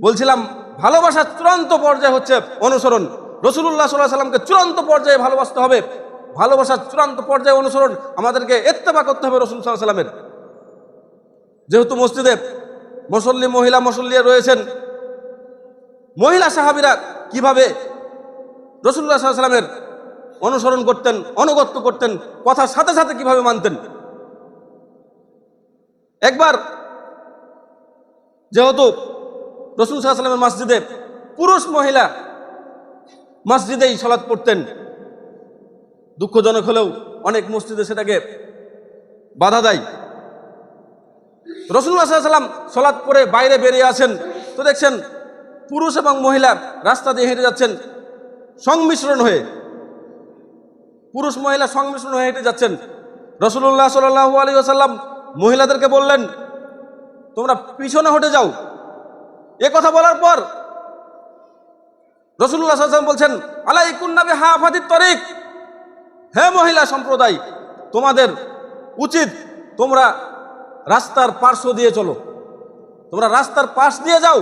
বলছিলাম ভালোবাসার চূড়ান্ত পর্যায়ে হচ্ছে অনুসরণ। রাসূলুল্লাহ সাল্লাল্লাহু আলাইহি সাল্লামকে চূড়ান্ত পর্যায়ে ভালোবাসতে হবে। ভালোবাসার চূড়ান্ত পর্যায়ে অনুসরণ, আমাদেরকে ইত্তেবা করতে হবে রাসূল সাল্লাল্লাহু আলাইহি সাল্লামের। যেহেতু মসজিদে মহিলা মুসল্লি রয়েছেন, মহিলা সাহাবীরা কিভাবে রাসূলুল্লাহ সাল্লাল্লাহু আলাইহি সাল্লামের অনুসরণ করতেন, অনুগত্য করতেন, কথার সাথে সাথে কিভাবে মানতেন। একবার যেহেতু রাসূল সাল্লাল্লাহু আলাইহি সাল্লামের মসজিদে পুরুষ মহিলা মসজিদেই সালাত পড়তেন, দুঃখজনক হলেও অনেক মসজিদে সেটাকে বাধা দেয়। রাসূলুল্লাহ সাল্লাল্লাহু আলাইহি ওয়াসাল্লাম সালাত পড়ে বাইরে বেরিয়ে আসেন, তো দেখছেন পুরুষ এবং মহিলা রাস্তা দিয়ে হেঁটে যাচ্ছেন সংমিশ্রণ হয়ে, পুরুষ মহিলা সংমিশ্রণ হয়ে হেঁটে যাচ্ছেন। রাসূলুল্লাহ সাল্লাল্লাহু আলাইহি ওয়াসাল্লাম মহিলাদেরকে বললেন, তোমরা পিছনে হটে যাও। এ কথা বলার পর রাসূলুল্লাহ সাল্লাল্লাহু আলাইহি ওয়াসাল্লাম বলছেন, আলাইকুন্না বিহাফাতিত তরিক, হে মহিলা সম্প্রদায়, তোমাদের উচিত তোমরা রাস্তার পার্শ্ব দিয়ে চলো, তোমরা রাস্তার পাশ দিয়ে যাও।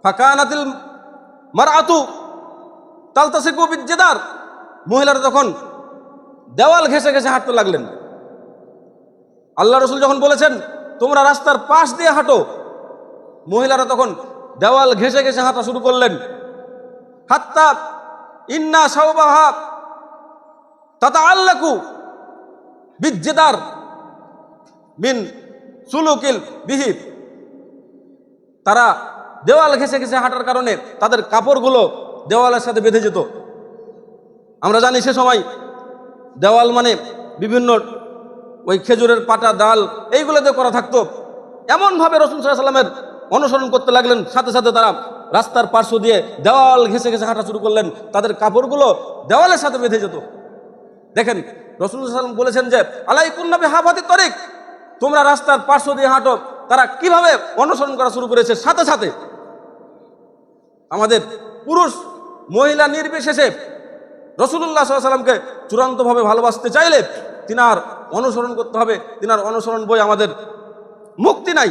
ফাকানাতিল মারআতু তালতাসিকু বিজ্জিদার, মহিলারা তখন দেওয়াল ঘেঁষে ঘেঁষে হাঁটতে লাগলেন। আল্লাহ রাসূল যখন বলেছেন তোমরা রাস্তার পাশ দিয়ে হাঁটো, মহিলারা তখন দেওয়াল ঘেঁষে ঘেঁষে হাঁটা শুরু করলেন। হাত্তা ইন্না শাওবাহা তাতাআল্লাকু বিজ্জিদার মিন সুলুকিল বিহি, তারা দেওয়াল ঘেঁষে ঘেঁষে হাঁটার কারণে তাদের কাপড়গুলো দেওয়ালের সাথে বেঁধে যেত। আমরা জানি সে সময় দেওয়াল মানে বিভিন্ন ওই খেজুরের পাতা, ডাল, এইগুলোতে করা থাকতো। এমনভাবে রাসূল সাল্লাল্লাহু আলাইহি ওয়াসাল্লামের অনুসরণ করতে লাগলেন, সাথে সাথে তারা রাস্তার পার্শ্ব দিয়ে দেওয়াল ঘেঁষে ঘেঁষে হাঁটা শুরু করলেন, তাদের কাপড়গুলো দেওয়ালের সাথে বেঁধে যেত। দেখেন রাসূল সাল্লাল্লাহু আলাইহি ওয়াসাল্লাম বলেছেন যে আলাইকুন্না বিহাফাতিত তরিক, তোমরা রাস্তার পার্শ্ব দিয়ে হাঁটো। তারা কিভাবে অনুসরণ করা শুরু করেছে, সাথে সাথে আমাদের পুরুষ মহিলা নির্বিশেষে রাসূলুল্লাহ সাল্লাল্লাহু আলাইহি ওয়াসাল্লামকে চূড়ান্তভাবে ভালোবাসতে চাইলে তিনার অনুসরণ করতে হবে। তিনার অনুসরণ বই আমাদের মুক্তি নাই।